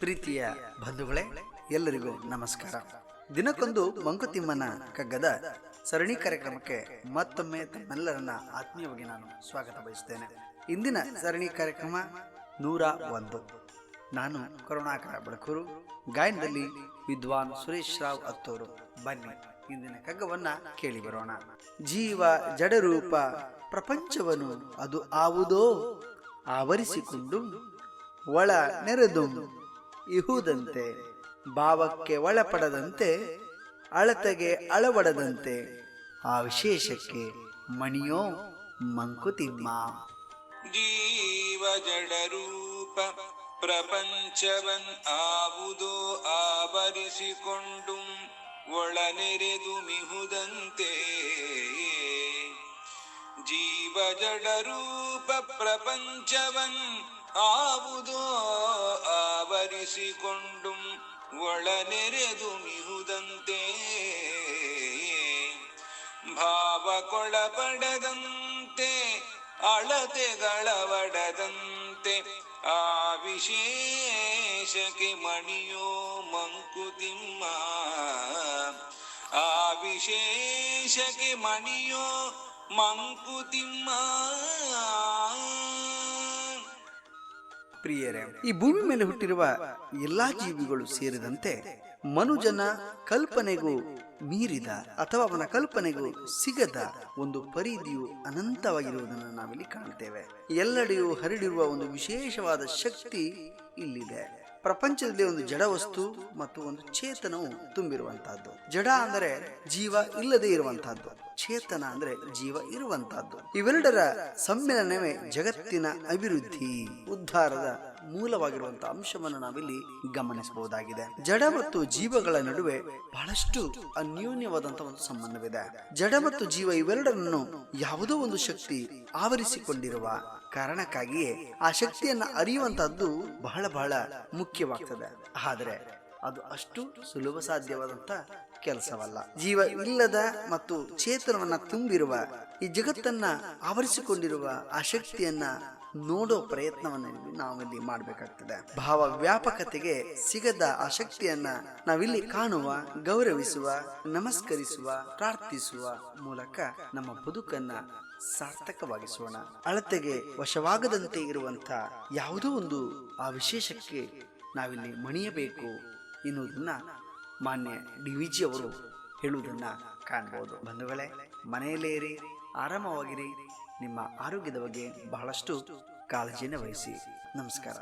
ಪ್ರೀತಿಯ ಬಂಧುಗಳೇ, ಎಲ್ಲರಿಗೂ ನಮಸ್ಕಾರ. ದಿನಕ್ಕೊಂದು ಮಂಕುತಿಮ್ಮನ ಕಗ್ಗದ ಸರಣಿ ಕಾರ್ಯಕ್ರಮಕ್ಕೆ ಮತ್ತೊಮ್ಮೆ ತಮ್ಮೆಲ್ಲರನ್ನ ಆತ್ಮೀಯವಾಗಿ ನಾನು ಸ್ವಾಗತ ಬಯಸುತ್ತೇನೆ. ಇಂದಿನ ಸರಣಿ ಕಾರ್ಯಕ್ರಮ 101. ನಾನು ಕರುಣಾಕರ ಬೆಳಕೂರು, ಗಾಯನದಲ್ಲಿ ವಿದ್ವಾನ್ ಸುರೇಶ್ ರಾವ್ ಅತ್ತೂರು. ಬನ್ನಿ ಇಂದಿನ ಕಗ್ಗವನ್ನ ಕೇಳಿ ಬರೋಣ. ಜೀವ ಜಡರೂಪ ಪ್ರಪಂಚವನು ಅದು ಆವುದೋ ಆವರಿಸಿಕೊಂಡು ಒಳ ನೆರೆದು ಇಹುದಂತೆ, ಭಾವಕ್ಕೆ ಒಳಪಡದಂತೆ ಅಳತೆಗೆ ಅಳವಡದಂತೆ ಆ ವಿಶೇಷಕ್ಕೆ ಮಣಿಯೋ ಮಂಕುತಿಮ್ಮ. ಜೀವ ಜಡರೂಪ ಪ್ರಪಂಚವನ್ ಆವುದೋ ಆವರಿಸಿಕೊಂಡು ಒಳನೆರೆದು ಮಿಹುದಂತೆ. ಜೀವ ಜಡರೂಪ ಪ್ರಪಂಚವನ್ ಆವುದೋ ಆವರಿಸಿಕೊಂಡು ಒಳನೆರೆದು ಮಿಹುದಂತೆ. ಭಾವಕ್ಕೊಳಪಡದಂತೆ ಅಳತೆಗಳವಡದಂತೆ ಆ ವಿಶೇಷಕ್ಕೆ ಮಣಿಯೋ ಮಂಕುತಿಮ್ಮ. ಆ ವಿಶೇಷಕ್ಕೆ ಮಣಿಯೋ ಮಂಕುತಿಮ್ಮ. ಪ್ರಿಯರೇ, ಈ ಭೂಮಿ ಮೇಲೆ ಹುಟ್ಟಿರುವ ಎಲ್ಲಾ ಜೀವಿಗಳು ಸೇರಿದಂತೆ ಮನುಜನ ಕಲ್ಪನೆಗೂ ಮೀರಿದ ಅಥವಾ ಅವನ ಕಲ್ಪನೆಗೂ ಸಿಗದ ಒಂದು ಪರಿಧಿಯು ಅನಂತವಾಗಿರುವುದನ್ನು ನಾವಿಲ್ಲಿ ಕಾಣುತ್ತೇವೆ. ಎಲ್ಲೆಡೆಯೂ ಹರಡಿರುವ ಒಂದು ವಿಶೇಷವಾದ ಶಕ್ತಿ ಇಲ್ಲಿದೆ. ಪ್ರಪಂಚದಲ್ಲಿ ಒಂದು ಜಡ ವಸ್ತು ಮತ್ತು ಒಂದು ಚೇತನವು ತುಂಬಿರುವಂತಹದ್ದು. ಜಡ ಅಂದರೆ ಜೀವ ಇಲ್ಲದೆ ಇರುವಂತಹದ್ದು, ಚೇತನ ಅಂದ್ರೆ ಜೀವ ಇರುವಂತಹದ್ದು. ಇವೆರಡರ ಸಮ್ಮಿಲನವೇ ಜಗತ್ತಿನ ಅಭಿವೃದ್ಧಿ ಉದ್ಧಾರದ ಮೂಲವಾಗಿರುವಂತಹ ಅಂಶವನ್ನು ನಾವಿಲ್ಲಿ ಗಮನಿಸಬಹುದಾಗಿದೆ. ಜಡ ಮತ್ತು ಜೀವಗಳ ನಡುವೆ ಬಹಳಷ್ಟು ಅನ್ಯೋನ್ಯವಾದಂತಹ ಒಂದು ಸಂಬಂಧವಿದೆ. ಜಡ ಮತ್ತು ಜೀವ ಇವೆರಡರನ್ನು ಯಾವುದೋ ಒಂದು ಶಕ್ತಿ ಆವರಿಸಿಕೊಂಡಿರುವ ಕಾರಣಕ್ಕಾಗಿಯೇ ಆ ಶಕ್ತಿಯನ್ನ ಅರಿಯುವಂತಹದ್ದು ಬಹಳ ಬಹಳ ಮುಖ್ಯವಾಗ್ತದೆ. ಆದರೆ ಅದು ಅಷ್ಟು ಸುಲಭ ಸಾಧ್ಯವಾದಂತ ಕೆಲಸವಲ್ಲ. ಜೀವ ಇಲ್ಲದ ಮತ್ತು ಚೇತನವನ್ನ ತುಂಬಿರುವ ಈ ಜಗತ್ತನ್ನ ಆವರಿಸಿಕೊಂಡಿರುವ ಆ ಶಕ್ತಿಯನ್ನ ನೋಡೋ ಪ್ರಯತ್ನವನ್ನು ನಾವಿಲ್ಲಿ ಮಾಡಬೇಕಾಗ್ತದೆ. ಭಾವ ವ್ಯಾಪಕತೆಗೆ ಸಿಗದ ಆ ಶಕ್ತಿಯನ್ನ ನಾವಿಲ್ಲಿ ಕಾಣುವ, ಗೌರವಿಸುವ, ನಮಸ್ಕರಿಸುವ, ಪ್ರಾರ್ಥಿಸುವ ಮೂಲಕ ನಮ್ಮ ಬದುಕನ್ನ ಸಾರ್ಥಕವಾಗಿಸೋಣ. ಅಳತೆಗೆ ವಶವಾಗದಂತೆ ಇರುವಂತ ಯಾವುದೋ ಒಂದು ಆ ವಿಶೇಷಕ್ಕೆ ನಾವಿಲ್ಲಿ ಮಣಿಯಬೇಕು ಎನ್ನುವುದನ್ನ ಮಾನ್ಯ DVG ಅವರು ಹೇಳುವುದನ್ನ ಕಾಣಬಹುದು. ಬಂಧುಗಳೇ, ಮನೆಯಲ್ಲೇ ಇರಿ, ಆರಾಮವಾಗಿರಿ, ನಿಮ್ಮ ಆರೋಗ್ಯದ ಬಗ್ಗೆ ಬಹಳಷ್ಟು ಕಾಳಜಿಯನ್ನು ವಹಿಸಿ. ನಮಸ್ಕಾರ.